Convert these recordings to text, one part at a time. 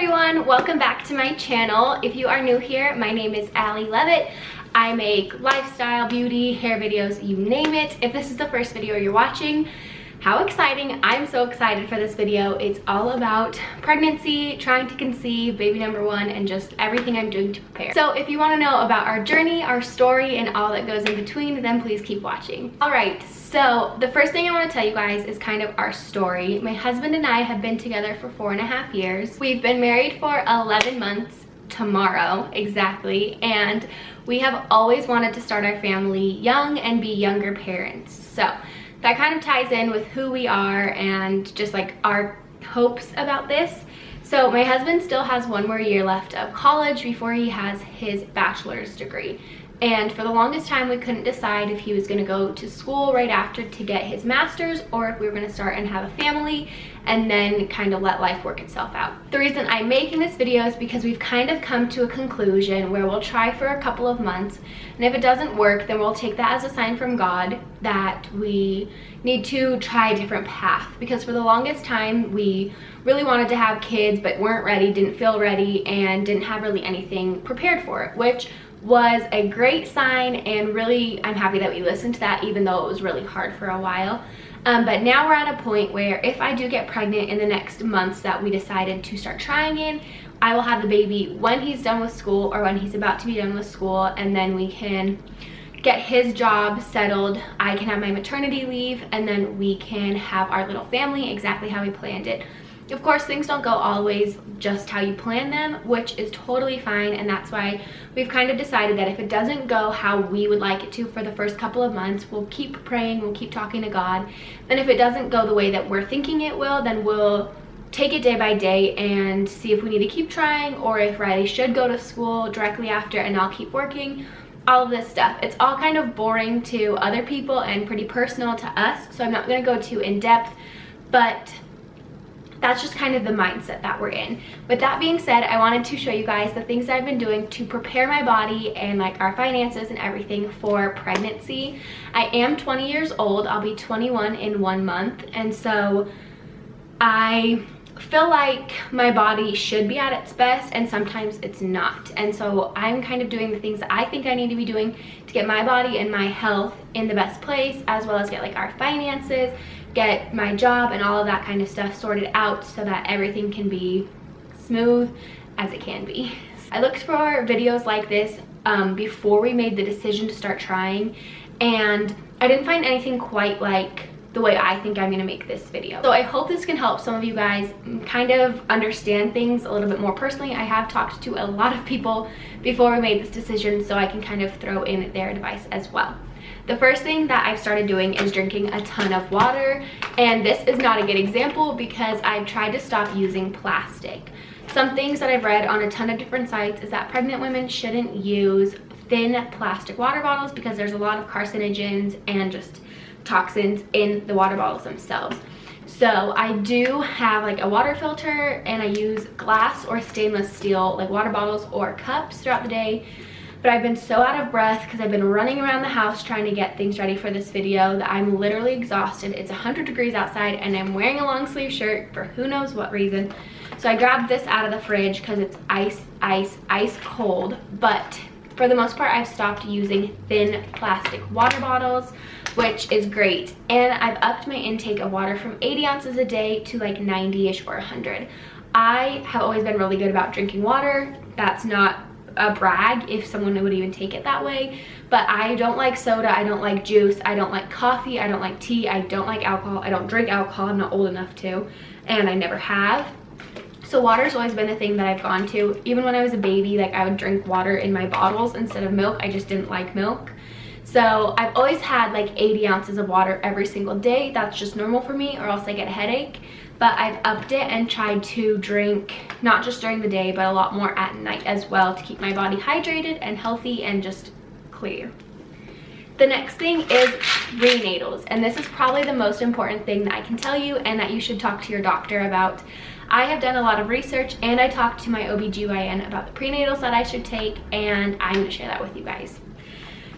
everyone, welcome back to my channel. If you are new here, my name is Allie Levitt. I make lifestyle, beauty, hair videos, you name it. If this is the first video you're watching, how exciting. I'm so excited for this video. It's all about pregnancy, trying to conceive, baby number one, and just everything I'm doing to prepare. So if you want to know about our journey, our story, and all that goes in between, then please keep watching. All right, so the first thing I want to tell you guys is kind of our story. My husband and I have been together for 4.5 years. We've been married for 11 months tomorrow exactly, and we have always wanted to start our family young and be younger parents. So that kind of ties in with who we are and just like our hopes about this. So my husband still has 1 more year left of college before he has his bachelor's degree. And for the longest time, we couldn't decide if he was gonna go to school right after to get his master's or if we were gonna start and have a family and then kind of let life work itself out. The reason I'm making this video is because we've kind of come to a conclusion where we'll try for a couple of months, and if it doesn't work, then we'll take that as a sign from God that we need to try a different path. Because for the longest time, we really wanted to have kids but weren't ready, didn't feel ready, and didn't have really anything prepared for it, which was a great sign, and really I'm happy that we listened to that, even though it was really hard for a while. But now we're at a point where if I do get pregnant in the next months that we decided to start trying in, I will have the baby when he's done with school or when he's about to be done with school, and then we can get his job settled. I can have my maternity leave, and then we can have our little family exactly how we planned it. Of course, things don't go always just how you plan them, which is totally fine, and that's why we've kind of decided that if it doesn't go how we would like it to for the first couple of months, we'll keep praying, we'll keep talking to God, and if it doesn't go the way that we're thinking it will, then we'll take it day by day and see if we need to keep trying, or if Riley should go to school directly after and I'll keep working. All of this stuff. It's all kind of boring to other people and pretty personal to us, so I'm not going to go too in depth, but that's just kind of the mindset that we're in. With that being said, I wanted to show you guys the things I've been doing to prepare my body and like our finances and everything for pregnancy. I am 20 years old. I'll be 21 in 1 month, and so I feel like my body should be at its best, and sometimes it's not. And so I'm kind of doing the things that I think I need to be doing to get my body and my health in the best place, as well as get like our finances, get my job and all of that kind of stuff sorted out so that everything can be smooth as it can be. I looked for videos like this before we made the decision to start trying, and I didn't find anything quite like the way I think I'm gonna make this video. So I hope this can help some of you guys kind of understand things a little bit more personally. I have talked to a lot of people before we made this decision, so I can kind of throw in their advice as well. The first thing that I've started doing is drinking a ton of water, and this is not a good example because I've tried to stop using plastic. Some things that I've read on a ton of different sites is that pregnant women shouldn't use thin plastic water bottles because there's a lot of carcinogens and just toxins in the water bottles themselves. So I do have like a water filter, and I use glass or stainless steel like water bottles or cups throughout the day. But I've been so out of breath because I've been running around the house trying to get things ready for this video that I'm literally exhausted. It's 100 degrees outside and I'm wearing a long sleeve shirt for who knows what reason. So I grabbed this out of the fridge because it's ice cold. But for the most part, I've stopped using thin plastic water bottles, which is great. And I've upped my intake of water from 80 ounces a day to like 90-ish or 100. I have always been really good about drinking water. That's not a brag if someone would even take it that way, but I don't like soda, I don't like juice, I don't like coffee, I don't like tea, I don't like alcohol, I don't drink alcohol, I'm not old enough to, and I never have. So water's always been a thing that I've gone to. Even when I was a baby, like I would drink water in my bottles instead of milk. I just didn't like milk. So I've always had like 80 ounces of water every single day. That's just normal for me, or else I get a headache. But I've upped it and tried to drink not just during the day, but a lot more at night as well to keep my body hydrated and healthy and just clear. The next thing is prenatals, and this is probably the most important thing that I can tell you and that you should talk to your doctor about. I have done a lot of research, and I talked to my OBGYN about the prenatals that I should take, and I'm going to share that with you guys.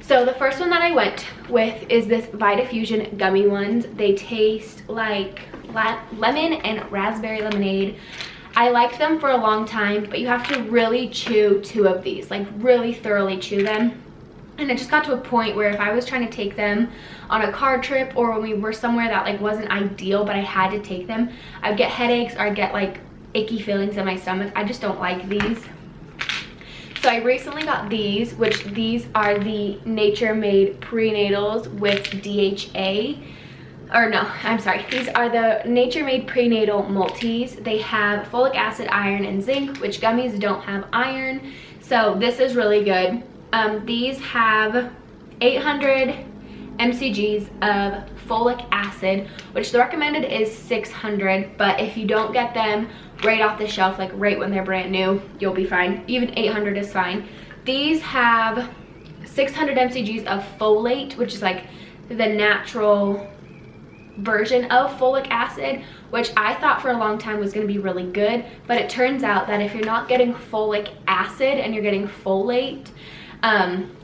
So the first one that I went with is this VitaFusion gummy ones. They taste like lemon and raspberry lemonade. I liked them for a long time, but you have to really chew 2 of these, like really thoroughly chew them. And it just got to a point where if I was trying to take them on a car trip, or when we were somewhere that like wasn't ideal but I had to take them, I'd get headaches or I'd get like icky feelings in my stomach. I just don't like these. So I recently got these, which these are the Nature Made Prenatals with DHA. Or no, I'm sorry. These are the Nature Made Prenatal Multis. They have folic acid, iron, and zinc, which gummies don't have iron. So this is really good. These have 800 mcgs of folic acid, which the recommended is 600, but if you don't get them right off the shelf, like right when they're brand new, you'll be fine. Even 800 is fine. These have 600 mcgs of folate, which is like the natural version of folic acid, which I thought for a long time was going to be really good, but it turns out that if you're not getting folic acid and you're getting folate,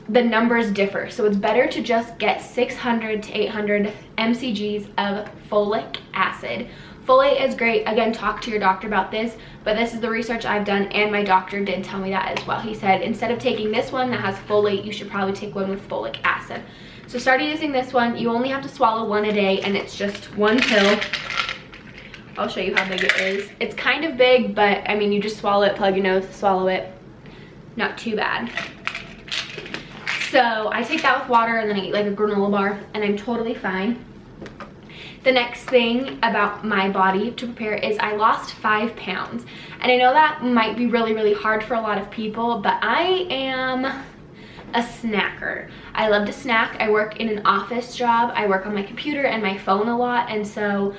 the numbers differ. So it's better to just get 600 to 800 mcgs of folic acid. Folate is great. Again, talk to your doctor about this, but this is the research I've done, and my doctor did tell me that as well. He said instead of taking this one that has folate, you should probably take one with folic acid. So started using this one. You only have to swallow 1 a day, and it's just 1 pill. I'll show you how big it is. It's kind of big, but I mean, you just swallow it, plug your nose, swallow it. Not too bad. So I take that with water, and then I eat like a granola bar, and I'm totally fine. The next thing about my body to prepare is I lost 5 pounds. And I know that might be really, really hard for a lot of people, but I am a snacker. I love to snack. I work in an office job. I work on my computer and my phone a lot, and so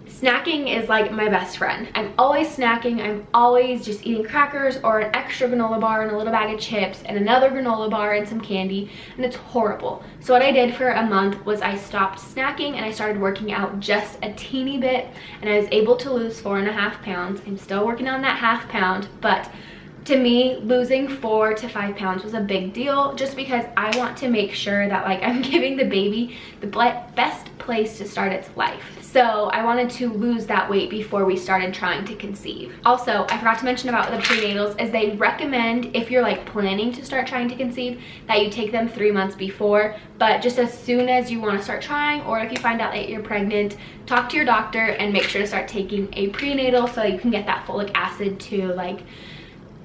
snacking is like my best friend. I'm always snacking. I'm always just eating crackers or an extra granola bar and a little bag of chips and another granola bar and some candy, and it's horrible. So what I did for a month was I stopped snacking and I started working out just a teeny bit, and I was able to lose 4.5 pounds. I'm still working on that ½ pound, but to me, losing 4 to 5 pounds was a big deal, just because I want to make sure that like I'm giving the baby the best place to start its life. So I wanted to lose that weight before we started trying to conceive. Also, I forgot to mention about the prenatals, is they recommend if you're like planning to start trying to conceive that you take them 3 months before, but just as soon as you want to start trying, or if you find out that you're pregnant, talk to your doctor and make sure to start taking a prenatal so you can get that folic acid to like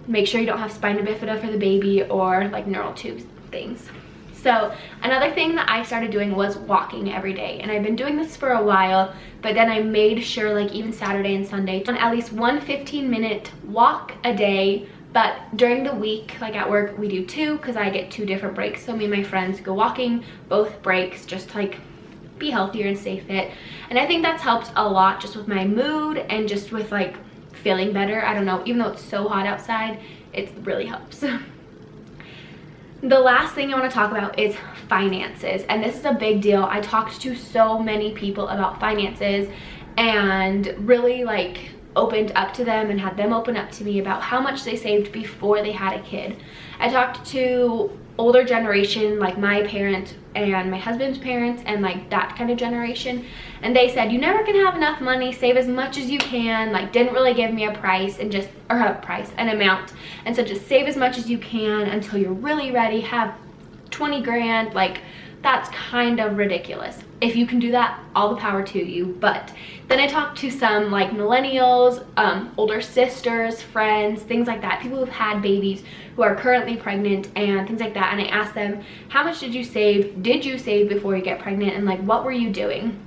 make sure you don't have spina bifida for the baby or like neural tubes things. So another thing that I started doing was walking every day, and I've been doing this for a while, but then I made sure like even Saturday and Sunday on at least 1 15-minute walk a day. But during the week, like at work, we do 2 because I get 2 different breaks. So me and my friends go walking both breaks just to like be healthier and stay fit. And I think that's helped a lot just with my mood and just with like feeling better. I don't know, even though it's so hot outside, it really helps. The last thing I want to talk about is finances, and this is a big deal. I talked to so many people about finances and really like opened up to them and had them open up to me about how much they saved before they had a kid. I talked to older generation, like my parents and my husband's parents and like that kind of generation, and they said you never can have enough money, save as much as you can. Like didn't really give me a price, and just an amount, and so just save as much as you can until you're really ready, have 20 grand. Like that's kind of ridiculous. If you can do that, all the power to you. But then I talked to some like millennials, older sisters, friends, things like that, people who've had babies who are currently pregnant and things like that, and I asked them, how much did you save before you get pregnant, and like what were you doing?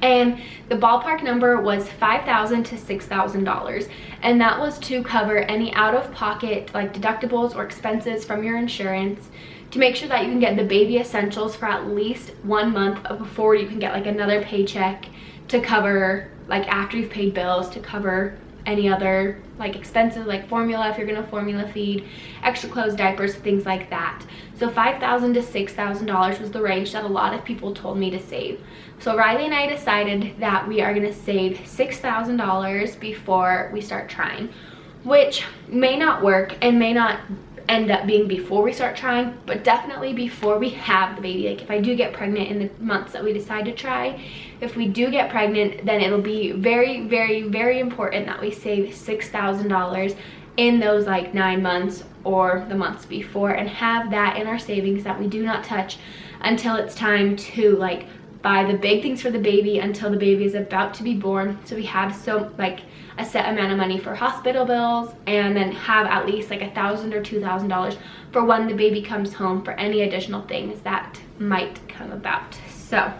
And the ballpark number was $5,000 to $6,000, and that was to cover any out-of-pocket like deductibles or expenses from your insurance, to make sure that you can get the baby essentials for at least 1 month before you can get like another paycheck, to cover like after you've paid bills, to cover any other like expenses like formula if you're gonna formula feed, extra clothes, diapers, things like that. So $5,000 to $6,000 was the range that a lot of people told me to save. So Riley and I decided that we are gonna save $6,000 before we start trying, which may not work and may not end up being before we start trying, but definitely before we have the baby. Like if I do get pregnant in the months that we decide to try, if we do get pregnant, then it'll be very, very, very important that we save $6,000 in those like 9 months or the months before, and have that in our savings that we do not touch until it's time to like buy the big things for the baby, until the baby is about to be born. So we have a set amount of money for hospital bills, and then have at least like $1,000 or $2,000 for when the baby comes home for any additional things that might come about. So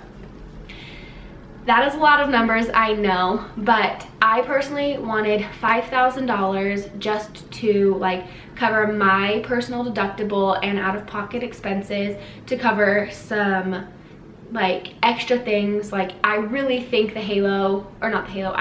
that is a lot of numbers, I know, but I personally wanted $5,000 just to like cover my personal deductible and out-of-pocket expenses, to cover some like extra things. Like I really think I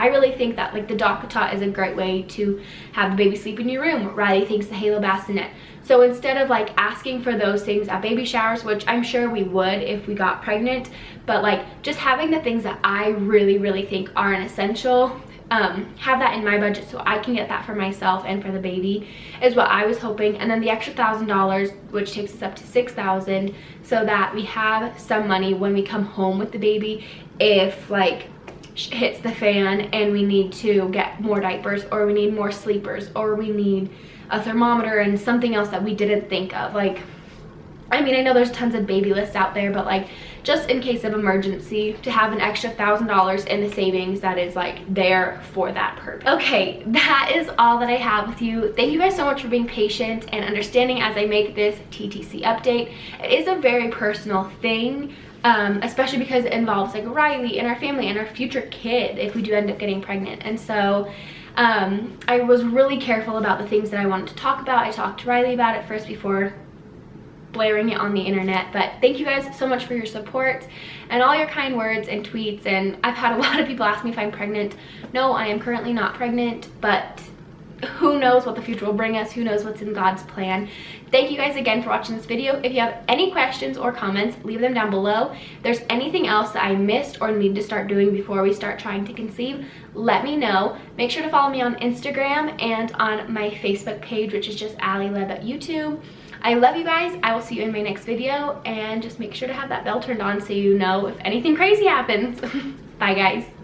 really think that like the DockATot is a great way to have the baby sleep in your room. Riley thinks the Halo bassinet. So instead of like asking for those things at baby showers, which I'm sure we would if we got pregnant, but like just having the things that I really, really think are an essential, have that in my budget so I can get that for myself and for the baby, is what I was hoping. And then the extra $1,000, which takes us up to $6,000, so that we have some money when we come home with the baby if like hits the fan and we need to get more diapers, or we need more sleepers, or we need a thermometer and something else that we didn't think of. Like, I mean, I know there's tons of baby lists out there, but like just in case of emergency, to have an extra $1,000 in the savings that is like there for that purpose. Okay, that is all that I have with you. Thank you guys so much for being patient and understanding as I make this TTC update. It is a very personal thing, especially because it involves like Riley and our family and our future kid if we do end up getting pregnant. And so I was really careful about the things that I wanted to talk about. I talked to Riley about it first before blaring it on the internet. But thank you guys so much for your support and all your kind words and tweets. And I've had a lot of people ask me if I'm pregnant. No, I am currently not pregnant, but who knows what the future will bring us, who knows what's in God's plan. Thank you guys again for watching this video. If you have any questions or comments, leave them down below. If there's anything else that I missed or need to start doing before we start trying to conceive, let me know. Make sure to follow me on Instagram and on my Facebook page, which is just Allie YouTube. I love you guys. I will see you in my next video, and just make sure to have that bell turned on so you know if anything crazy happens. Bye guys.